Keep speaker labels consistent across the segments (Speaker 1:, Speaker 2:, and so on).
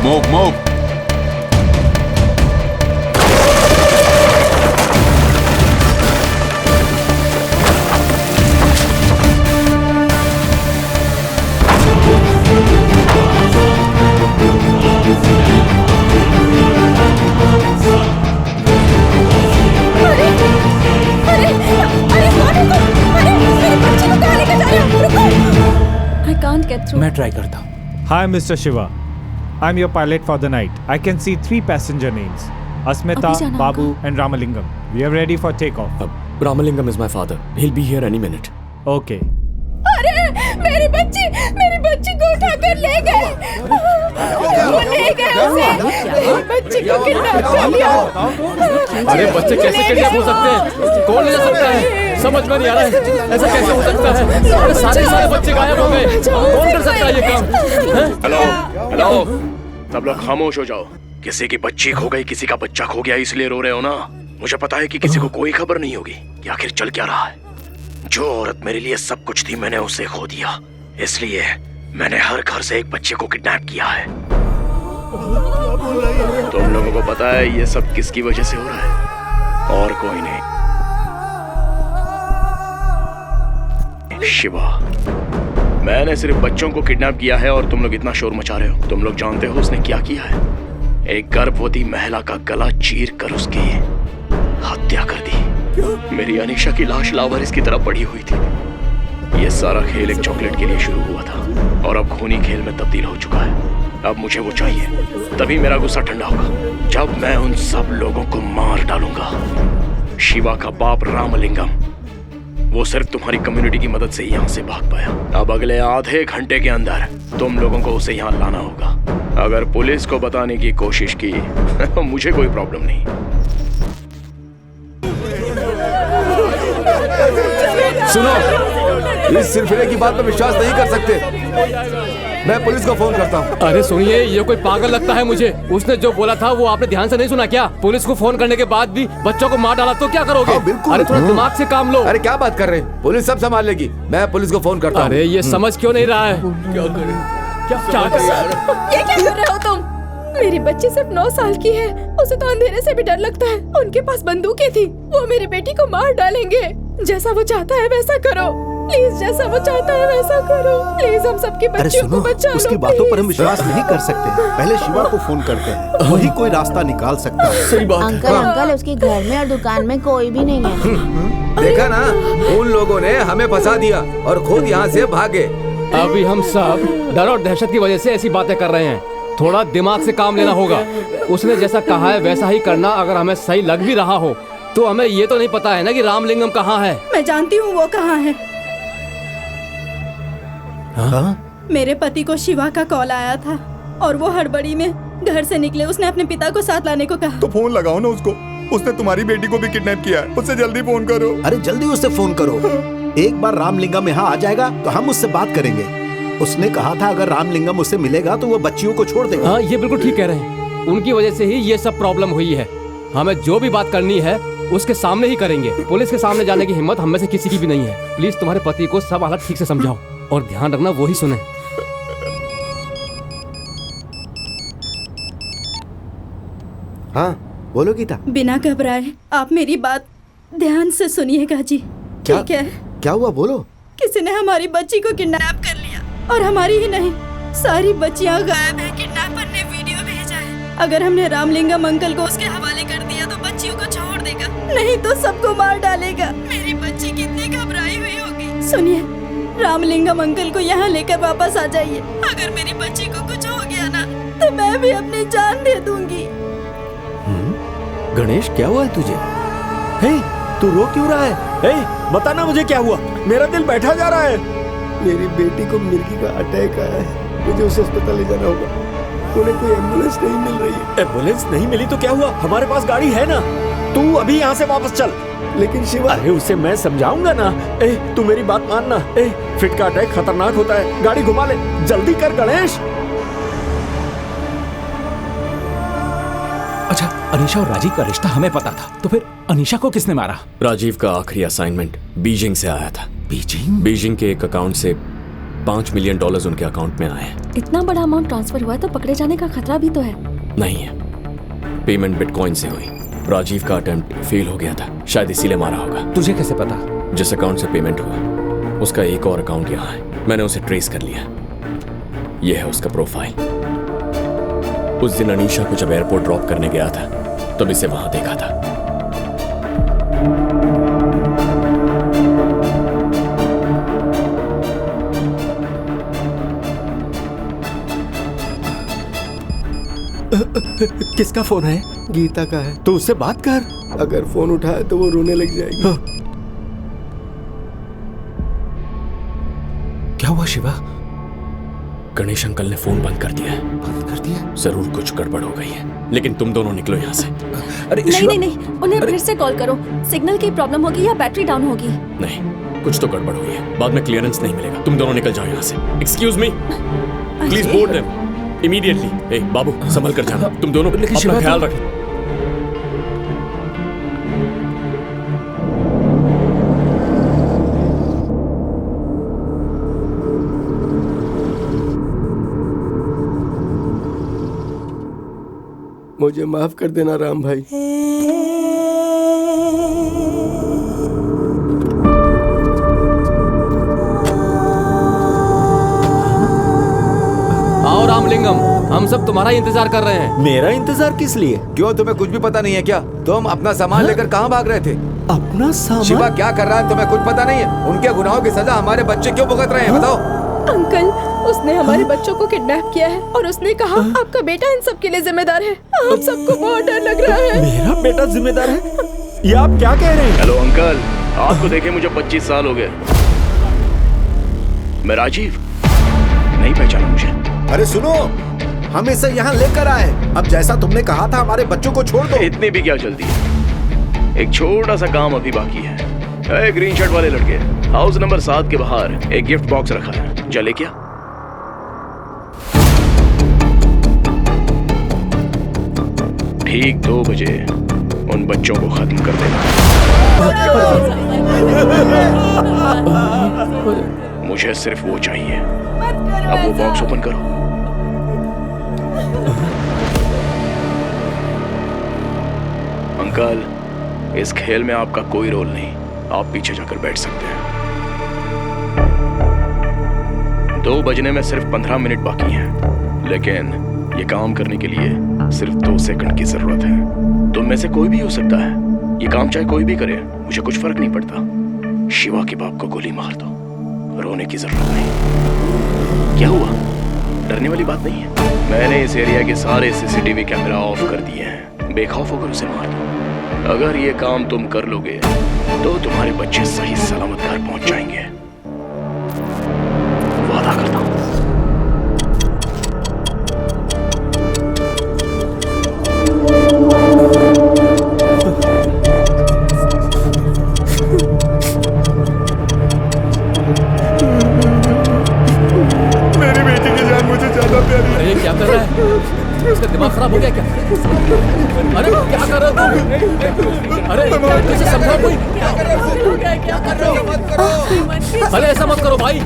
Speaker 1: Move, move.
Speaker 2: मैं try करता हूँ।
Speaker 3: Hi, Mr. Shiva. I'm your pilot for the night. I can see 3 passenger names: Asmita, Babu, and Ramalingam. We are ready for takeoff.
Speaker 4: Ramalingam is my father. He'll be here any minute.
Speaker 3: Okay.
Speaker 5: अरे मेरी बच्ची को उठाकर ले गए। वो ले गए उसे। मेरी बच्ची को किडनैप कर लिया।
Speaker 4: अरे बच्चे कैसे किडनैप हो सकते हैं? कौन ले जा सकता है? समझ में नहीं आ रहा है, ऐसा कैसे हो सकता है? अरे सारे बच्चे गायब हो गए। कौन कर सकता है ये काम?
Speaker 6: हेलो, सब लोग खामोश हो जाओ। किसी की बच्ची खो गई, किसी का बच्चा खो गया, इसलिए रो रहे हो ना? मुझे पता है कि किसी को कोई खबर नहीं होगी कि आखिर चल क्या रहा है। जो औरत मेरे लिए सब कुछ थी, मैंने उसे खो दिया। इसलिए मैंने हर घर से एक बच्चे को किडनैप किया है। तुम लोगों को पता है ये सब किसकी वजह से हो रहा है? और कोई नहीं, शिवा। मैंने सिर्फ बच्चों को किडनैप किया है और तुम लोग इतना शोर मचा रहे हो। तुम लोग जानते हो उसने क्या किया है? एक गर्भवती महिला का गला चीर कर उसकी हत्या कर दी। मेरी अनीशा की लाश लावारिस की तरह पड़ी हुई थी। ये सारा खेल एक चॉकलेट के लिए शुरू हुआ था और अब खूनी खेल में तब्दील हो चुका है। अब मुझे वो चाहिए, तभी मेरा गुस्सा ठंडा होगा, जब मैं उन सब लोगों को मार डालूंगा। शिवा का बाप रामलिंगम, वो सिर्फ तुम्हारी कम्युनिटी की मदद से ही यहाँ से भाग पाया। अब अगले आधे घंटे के अंदर तुम लोगों को उसे यहाँ लाना होगा। अगर पुलिस को बताने की कोशिश की मुझे कोई प्रॉब्लम नहीं।
Speaker 7: सुनो, इस सिरफिरे की बात पर विश्वास नहीं कर सकते। मैं पुलिस को फोन करता हूँ।
Speaker 4: अरे सुनिए, ये कोई पागल लगता है मुझे। उसने जो बोला था वो आपने ध्यान से नहीं सुना क्या? पुलिस को फोन करने के बाद भी बच्चों को मार डाला तो क्या करोगे?
Speaker 7: हाँ, बिल्कुल।
Speaker 4: अरे थोड़ा दिमाग से काम लो।
Speaker 7: अरे क्या बात कर रहे हैं? पुलिस सब संभाल लेगी। मैं पुलिस को फोन करता हूँ।
Speaker 4: अरे ये समझ क्यों नहीं रहा है? क्या कर
Speaker 5: रहे हो तुम? मेरी बच्ची सिर्फ 9 साल की है। उसे तो अंधेरे से भी डर लगता है। उनके पास बंदूकें थी। वो मेरी बेटी को मार डालेंगे। जैसा वो चाहता है वैसा करो प्लीज। जैसा वो चाहता है वैसा करो प्लीज। हम सबकी बच्चियों को बचा लो।
Speaker 8: उसकी बातों पर हम विश्वास नहीं कर सकते। पहले शिवा को फोन करते हैं, वही कोई रास्ता निकाल सकता है।
Speaker 4: सही बात।
Speaker 9: अंकल उसके घर में और दुकान में कोई भी नहीं है।
Speaker 7: देखा ना, उन लोगों ने हमें फंसा दिया और खुद यहाँ से भागे।
Speaker 4: अभी हम सब डर और दहशत की वजह से ऐसी बातें कर रहे हैं। थोड़ा दिमाग से काम लेना होगा। उसने जैसा कहा है वैसा ही करना। अगर हमें सही लग भी रहा हो तो हमें ये तो नहीं पता है ना कि रामलिंगम कहाँ है।
Speaker 5: मैं जानती हूँ वो कहाँ है।
Speaker 8: हाँ?
Speaker 5: मेरे पति को शिवा का कॉल आया था और वो हड़बड़ी में घर से निकले। उसने अपने पिता को साथ लाने को कहा।
Speaker 10: तो फोन लगाओ ना उसको। उसने तुम्हारी बेटी को भी किडनैप किया है। उससे जल्दी फोन करो।
Speaker 8: अरे जल्दी उससे फोन करो। एक बार रामलिंगम यहाँ आ जाएगा तो हम उससे बात करेंगे। उसने कहा था अगर रामलिंगम उससे मिलेगा तो वो बच्चियों को छोड़ देगा।
Speaker 4: हाँ, ये बिल्कुल ठीक कह रहे हैं। उनकी वजह से ही ये सब प्रॉब्लम हुई है। हमें जो भी बात करनी है उसके सामने ही करेंगे। पुलिस के सामने जाने की हिम्मत हम में से किसी की भी नहीं है। प्लीज तुम्हारे पति को सब हालत ठीक से समझाओ और ध्यान रखना वो ही सुने।
Speaker 8: हाँ बोलो गीता।
Speaker 5: बिना घबराए आप मेरी बात ध्यान से सुनिएगा जी। ठीक है?
Speaker 8: क्या हुआ बोलो।
Speaker 5: किसी ने हमारी बच्ची को किडनैप कर लिया और हमारी ही नहीं सारी बच्चियां गायब है। किडनैपर ने वीडियो भेजा है। अगर हमने रामलिंगम अंकल को उसके हवाले कर दिया तो बच्चियों को छोड़ देगा, नहीं तो सबको मार डालेगा। मेरी बच्ची कितनी घबराई हुई होगी। सुनिए, रामलिंगम अंकल को यहाँ लेकर वापस आ जाइए। अगर मेरी बच्ची को कुछ हो गया ना तो मैं भी अपनी जान दे दूंगी।
Speaker 11: गणेश क्या हुआ है तुझे? हे, तू रो क्यों रहा है? हे, बता ना मुझे क्या हुआ? मेरा दिल बैठा जा रहा है।
Speaker 8: मेरी बेटी को मिर्गी का अटैक आया है। मुझे उसे अस्पताल ले जाना होगा। उन्हें कोई एम्बुलेंस नहीं मिल रही है।
Speaker 11: एम्बुलेंस नहीं मिली तो क्या हुआ? हमारे पास गाड़ी है ना। तू अभी यहाँ से वापस चल।
Speaker 8: लेकिन शिवा।
Speaker 11: अरे उसे मैं समझाऊंगा ना। तू मेरी बात मानना। फिट का अटैक खतरनाक होता है। गाड़ी घुमा ले, जल्दी कर गणेश।
Speaker 2: अच्छा, अनीशा और राजीव का रिश्ता हमें पता था, तो फिर अनीशा को किसने मारा?
Speaker 4: राजीव का आखिरी असाइनमेंट बीजिंग से आया था।
Speaker 2: बीजिंग?
Speaker 4: बीजिंग के एक अकाउंट से
Speaker 11: $5 मिलियन उनके अकाउंट में आए हैं।
Speaker 5: इतना बड़ा अमाउंट ट्रांसफर हुआ तो पकड़े जाने का खतरा भी तो है।
Speaker 11: नहीं है, पेमेंट बिटकॉइन से हुई। राजीव का अटेम्प्ट फेल हो गया था, शायद इसीलिए मारा होगा।
Speaker 2: तुझे कैसे पता?
Speaker 11: जिस अकाउंट से पेमेंट हुआ उसका एक और अकाउंट यहाँ है, मैंने उसे ट्रेस कर लिया। यह है उसका प्रोफाइल। उस दिन अनीशा को जब एयरपोर्ट ड्रॉप करने गया था तब इसे वहां देखा था।
Speaker 10: किसका फोन है?
Speaker 8: गीता का है।
Speaker 10: तो उससे बात कर।
Speaker 8: अगर फोन उठाए तो वो रोने लग जाएगी।
Speaker 2: क्या हुआ शिवा?
Speaker 11: गणेश अंकल ने फोन बंद कर दिया है।
Speaker 2: बंद कर दिया?
Speaker 11: जरूर कुछ गड़बड़ हो गई है, लेकिन तुम दोनों निकलो यहाँ से।
Speaker 2: अरे
Speaker 5: नहीं, उन्हें फिर से कॉल करो। सिग्नल की प्रॉब्लम होगी या बैटरी डाउन होगी।
Speaker 11: नहीं, कुछ तो गड़बड़ हुई है, बाद में क्लियरेंस नहीं मिलेगा। तुम दोनों निकल जाओ यहाँ से। Excuse me, please board them immediately. बाबू संभल कर जाना, तुम दोनों अपना ख्याल रखना।
Speaker 8: मुझे माफ कर देना राम भाई।
Speaker 4: आओ रामलिंगम, हम सब तुम्हारा ही इंतजार कर रहे हैं।
Speaker 10: मेरा इंतजार किस लिए?
Speaker 7: क्यों, तुम्हें कुछ भी पता नहीं है क्या? तुम अपना सामान लेकर कहाँ भाग रहे थे?
Speaker 10: अपना सामान?
Speaker 7: शिवा क्या कर रहा है तुम्हें कुछ पता नहीं है? उनके गुनाहों की सजा हमारे बच्चे क्यों भुगत रहे हैं, बताओ।
Speaker 5: अंकल, उसने हमारे बच्चों को किडनैप किया है और उसने कहा आपका बेटा इन सब के लिए जिम्मेदार है। आप सबको बहुत डर लग रहा है।
Speaker 10: मेरा बेटा जिम्मेदार है? ये आप क्या कह रहे हैं?
Speaker 6: हेलो अंकल, आपको देखे मुझे 25 साल हो गए। मैं राजीव, नहीं पहचाना मुझे?
Speaker 8: अरे सुनो, हम इसे यहाँ लेकर आए। अब जैसा तुमने कहा था हमारे बच्चों को छोड़ दो।
Speaker 6: इतनी भी क्या जल्दी है? एक छोटा सा काम अभी बाकी है। ग्रीन शर्ट वाले लड़के, हाउस नंबर 7 के बाहर एक गिफ्ट बॉक्स रखा है, चले क्या? ठीक 2 बजे उन बच्चों को खत्म कर देना। मुझे सिर्फ वो चाहिए। अब वो बॉक्स ओपन करो। अंकल, इस खेल में आपका कोई रोल नहीं, आप पीछे जाकर बैठ सकते हैं। 2 बजने में सिर्फ 15 मिनट बाकी हैं, लेकिन ये काम करने के लिए सिर्फ 2 सेकंड की जरूरत है। तुम में से कोई भी हो सकता है, ये काम चाहे कोई भी करे, मुझे कुछ फर्क नहीं पड़ता। शिवा के बाप को गोली मार दो, रोने की जरूरत नहीं। क्या हुआ? डरने वाली बात नहीं है। मैंने इस एरिया के सारे सीसीटीवी कैमरा ऑफ कर दिए हैं, बेखौफ होकर उसे मार दो। अगर ये काम तुम कर लोगे तो तुम्हारे बच्चे सही सलामत घर पहुंच जाएंगे, वादा करता हूं।
Speaker 10: मेरी बेटी की जान मुझे ज्यादा प्यारी है।
Speaker 4: अरे क्या कर रहा है? इसका दिमाग खराब हो गया क्या? अरे क्या कर रहा है? अरे कैसे समझाओ कोई? अरे ऐसा मत करो भाई।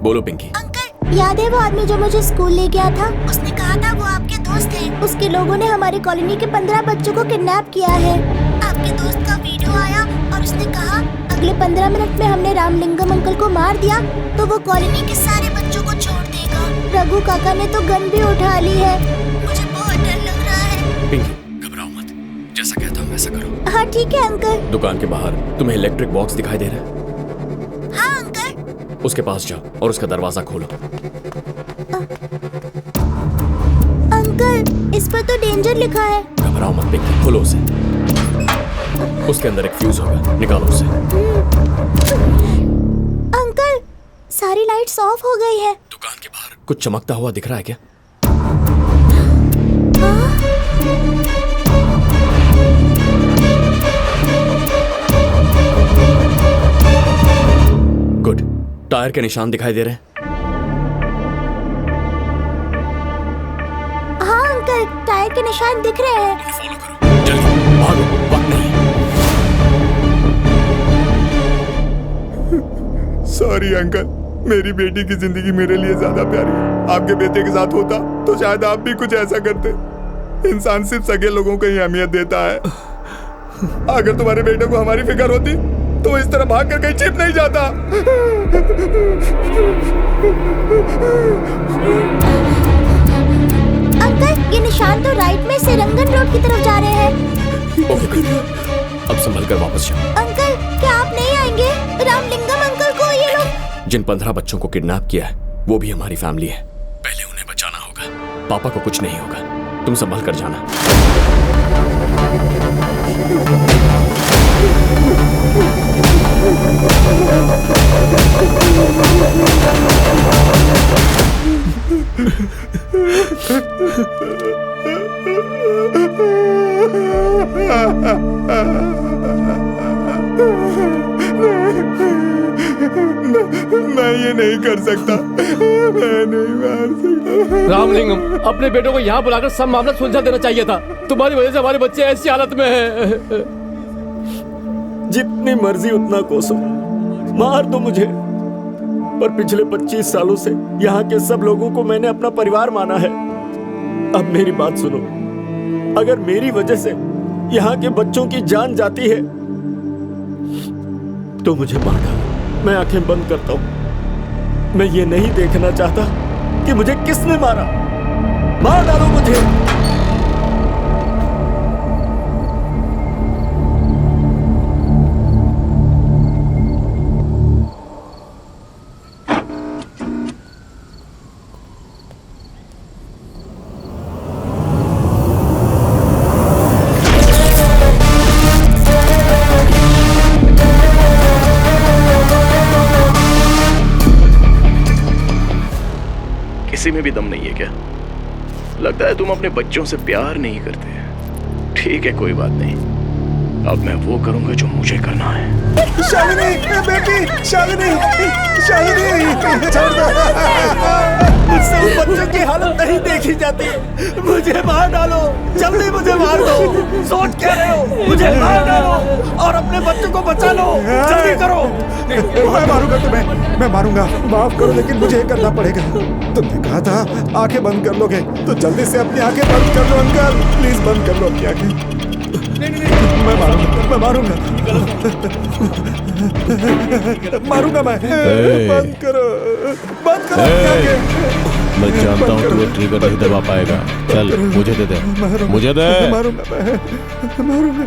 Speaker 11: बोलो पिंकी।
Speaker 9: अंकल, याद है वो आदमी जो मुझे स्कूल ले गया था? उसने कहा था वो आपके दोस्त हैं। उसके लोगों ने हमारी कॉलोनी के 15 बच्चों को किडनैप किया है। आपके दोस्त का वीडियो आया और उसने कहा अगले 15 मिनट में हमने रामलिंगम अंकल को मार दिया तो वो कॉलोनी के सारे बच्चों को छोड़ देगा। रघु काका ने तो गन भी उठा ली है। मुझे बहुत डर लग रहा है।
Speaker 11: पिंकी घबराओ मत, जैसा कहता हूँ वैसा करो।
Speaker 9: हाँ ठीक है अंकल।
Speaker 11: दुकान के बाहर तुम्हें इलेक्ट्रिक बॉक्स दिखाई दे रहा है?
Speaker 9: हाँ अंकल।
Speaker 11: उसके पास जाओ और उसका दरवाजा खोलो।
Speaker 9: अंकल, इस पर तो डेंजर लिखा है।
Speaker 11: घबराओ मत पिंकी, खोलो उसे। उसके अंदर एक फ्यूज होगा, निकालो उसे।
Speaker 9: अंकल, सारी लाइट्स ऑफ हो गई है।
Speaker 11: दुकान के बाहर कुछ चमकता हुआ दिख रहा है क्या? गुड, टायर के निशान दिखाई दे रहे हैं?
Speaker 9: हाँ अंकल, टायर के निशान दिख रहे हैं।
Speaker 11: फॉलो करो, जल्दी भागो, वक्त नहीं।
Speaker 10: सॉरी अंकल, मेरी बेटी की जिंदगी मेरे लिए ज्यादा प्यारी है। आपके बेटे के साथ होता तो शायद आप भी कुछ ऐसा करते। इंसान सिर्फ सगे लोगों को ही अहमियत देता है। अगर तुम्हारे बेटे को हमारी फिक्र होती तो वो इस तरह भाग कर कहीं छिप नहीं जाता।
Speaker 9: अंकल, ये निशान तो राइट में सेरंगन रोड की तरफ जा रहे हैं।
Speaker 11: अब संभल कर वापस जाओ।
Speaker 9: अंकल, क्या आप नहीं आएंगे? रामलिंगम अंकल को ये लोग।
Speaker 11: जिन 15 बच्चों को किडनैप किया है वो भी हमारी फैमिली है। पहले उन्हें बचाना होगा। पापा को कुछ नहीं होगा, तुम संभल कर जाना।
Speaker 10: मैं ये नहीं कर सकता, मैं नहीं मार सकता।
Speaker 4: रामलिंगम, अपने बेटों को यहाँ बुलाकर सब मामला सुलझा देना चाहिए था। तुम्हारी वजह से हमारे बच्चे ऐसी हालत में हैं।
Speaker 1: जितनी मर्जी उतना कोसो, मार दो मुझे, पर पिछले 25 सालों से यहाँ के सब लोगों को मैंने अपना परिवार माना है। अब मेरी बात सुनो, अगर मेरी वजह से यहाँ के बच्चों की जान जाती है तो मुझे मार डालो। मैं आंखें बंद करता हूँ। मैं ये नहीं देखना चाहता कि मुझे किसने मारा। मार डालो मुझे।
Speaker 6: किसी में भी दम नहीं है क्या? लगता है तुम अपने बच्चों से प्यार नहीं करते। ठीक है, कोई बात नहीं। अब मैं वो करूंगा जो मुझे करना है।
Speaker 10: शालिनी, बेटी, शालिनी, शालिनी, छोड़ दो।
Speaker 1: मुझसे उन बच्चों की हालत नहीं देखी जाती। मुझे मार डालो, जल्दी मुझे मार दो। सोच क्या रहे हो? मुझे मार डालो और अपने बच्चों को बचा लो। जल्दी करो।
Speaker 10: मैं मारूंगा तुम्हें, मैं मारूंगा। माफ करो लेकिन मुझे ये करना पड़ेगा। तुमने कहा था आंखें बंद कर लोगे, तो जल्दी से अपनी आंखें बंद कर लो अंकल। प्लीज बंद कर लो अपनी आंखें। मैं मारूंगा, मैं मारूंगा, मारूंगा मैं। बंद करो, बंद करो अपनी आंखें।
Speaker 12: मैं जानता हूँ तू ये ट्रिगर नहीं दबा पाएगा। चल मुझे दे दे, मुझे दे।
Speaker 10: मारूंगा मैं, मारूंगा।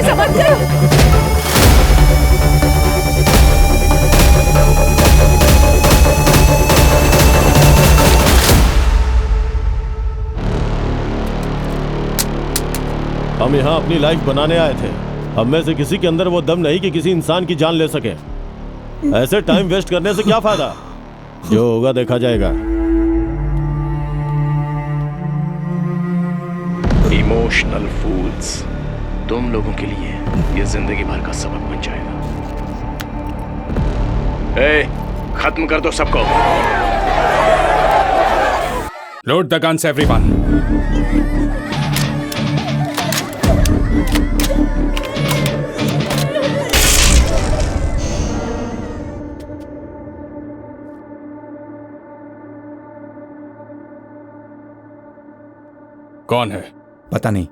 Speaker 5: समझ करो।
Speaker 12: हम यहाँ अपनी लाइफ बनाने आए थे। हम में से किसी के अंदर वो दम नहीं कि किसी इंसान की जान ले सके। ऐसे टाइम वेस्ट करने से क्या फायदा? जो होगा देखा जाएगा।
Speaker 6: इमोशनल फूल्स, तुम लोगों के लिए ये जिंदगी भर का सबक बन जाएगा। खत्म कर दो सबको।
Speaker 13: Load the guns everyone. कौन है?
Speaker 10: पता नहीं।